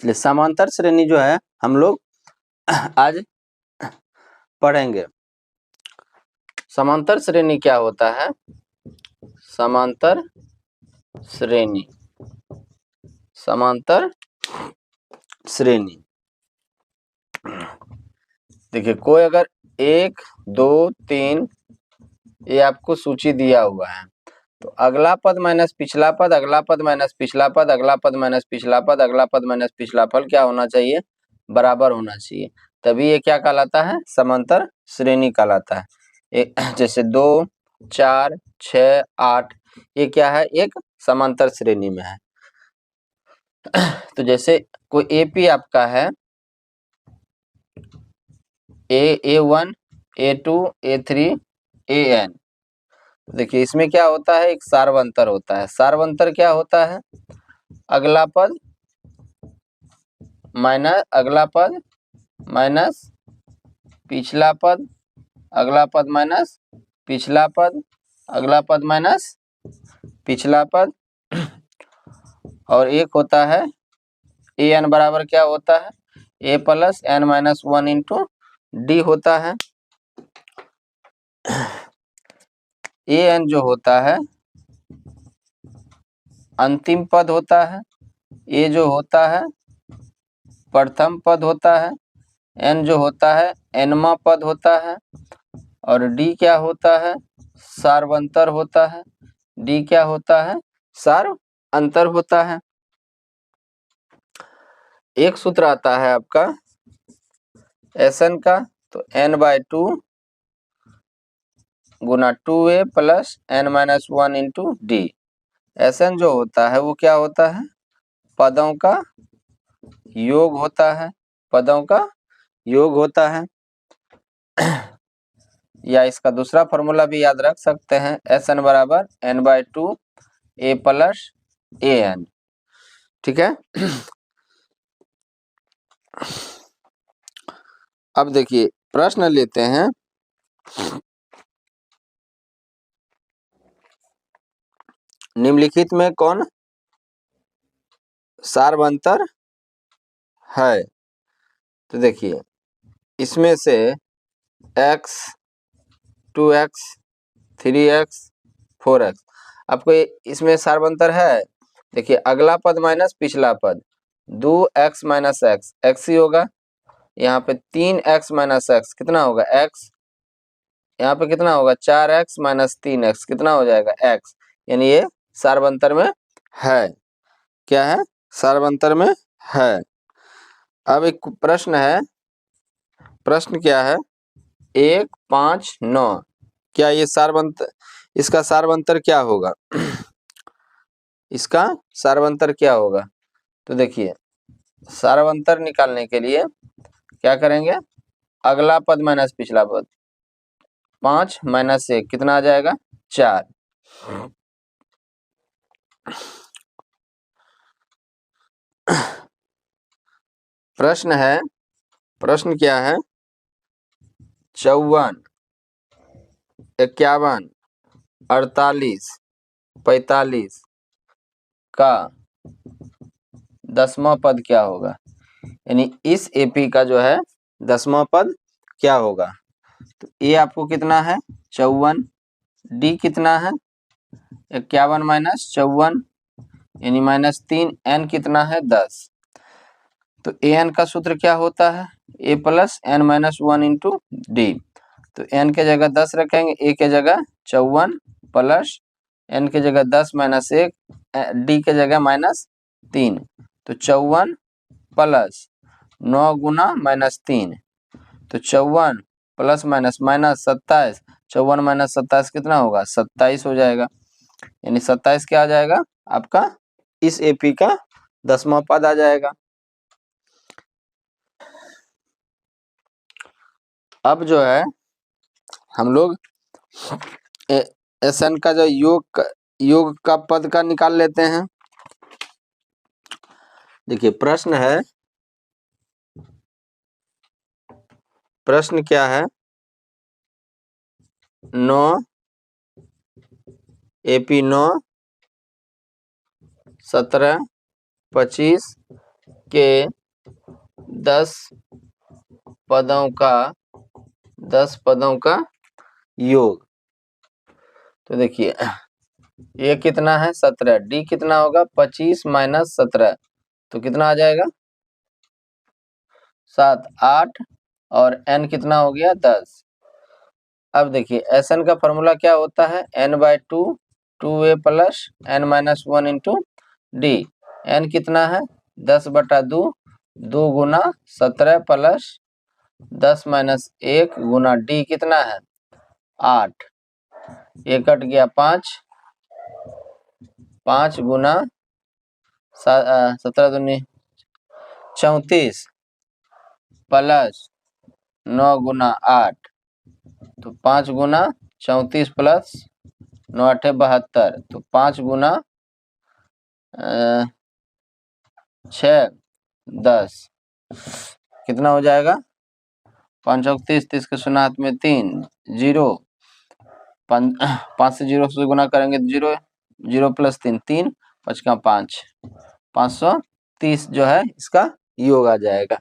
इसलिए समांतर श्रेणी जो है हम लोग आज पढ़ेंगे। समांतर श्रेणी क्या होता है? समांतर श्रेणी, समांतर श्रेणी देखिए, कोई अगर 1 2 3 ये आपको सूची दिया हुआ है, तो अगला पद माइनस पिछला पद, अगला पद माइनस पिछला पद, अगला पद माइनस पिछला पद, अगला पद माइनस पिछला पद क्या होना चाहिए? बराबर होना चाहिए, तभी ये क्या कहलाता है? समांतर श्रेणी कहलाता है। जैसे 2 4 6 8 ये क्या है? एक समांतर श्रेणी में है। तो जैसे कोई एपी आपका है A1 A2 A3 AN, देखिए इसमें क्या होता है? एक सार्वंतर होता है। सार्वंतर क्या होता है? अगला पद माइनस पिछला पद, अगला पद माइनस पिछला पद, अगला पद माइनस पिछला पद, और एक होता है AN बराबर क्या होता है? A plus N minus 1 into D होता है। AN जो होता है अंतिम पद होता है, A जो होता है प्रथम पद होता है, N जो होता है nवां पद होता है, और D क्या होता है? सार्वंतर होता है। D क्या होता है? सार्वअंतर होता है। एक सूत्र आता है आपका Sn का, तो n/2 गुना 2a plus n minus 1 into D. Sn जो होता है वो क्या होता है? पदों का योग होता है, पदों का योग होता है। या इसका दूसरा फॉर्मूला भी याद रख सकते हैं, Sn बराबर n/2 a प्लस an, ठीक है। अब देखिए प्रश्न लेते हैं। निम्नलिखित में कौन सार्वंतर है? तो देखिए इसमें से x 2x 3x 4x, आपको इसमें सार्वंतर है। देखिए अगला पद माइनस पिछला पद, 2x माइनस x ही होगा। यहाँ पे 3x माइनस x कितना होगा? x। यहाँ पे कितना होगा? 4x माइनस 3x कितना हो जाएगा? x। यानी ये सार्वंतर में है। क्या है? सार्वंतर में है। अब एक प्रश्न है, प्रश्न क्या है? 1 5 9, क्या ये सार्वंतर, इसका सार्वंतर क्या होगा? इसका सार्वंतर क्या होगा? तो देखिए सार्वंतर निकालने के लिए क्या करेंगे? अगला पद माइनस पिछला पद, 5 माइनस 1 कितना आ जाएगा? 4। प्रश्न है, प्रश्न क्या है? 54 51 48 45 का 10वां पद क्या होगा? यानी इस एपी का जो है 10वां पद क्या होगा? तो ए आपको कितना है? 54, डी कितना है? 51 माइनस 54 यानी -3, एन कितना है? 10। तो एन का सूत्र क्या होता है? A plus N minus 1 into D. तो एन के जगह 10 रखेंगे, ए के जगह 54 प्लस एन के जगह 10 माइनस 1, डी के जगह -3। तो 54 प्लस 9 गुना -3, तो 54 प्लस माइनस माइनस 27, 54 माइनस 27 कितना होगा? 27 हो जाएगा। यानी 27 क्या आ जाएगा? आपका इस एपी का 10वां पद आ जाएगा। अब जो है हम लोग Sn का जो योग का पद का निकाल लेते हैं। देखिए प्रश्न है, प्रश्न क्या है? 9 AP 9 17 25 के 10 पदों का योग। तो देखिए ये कितना है 17, डी कितना होगा 25 माइनस 17, तो कितना आ जाएगा 7 8, और n कितना हो गया 10। अब देखिए Sn का फॉर्मूला क्या होता है, n/2 2a plus n minus 1 into D. n कितना है 10/2, 2 गुना 17 प्लस 10 माइनस 1 गुना डी कितना है 8, ये कट गया 5 गुना 17 दूनी 34 प्लस 9 गुना 8, तो 5 गुना 34 प्लस 9 8 72, तो 5 गुना 6 10 कितना हो जाएगा 5 चौक 30, 30 के शून्य हाथ में 3 0, 5 से 0 से गुना करेंगे तो 0, 0 प्लस 3 3, 5 का 5, 530 जो है इसका योग आ जाएगा।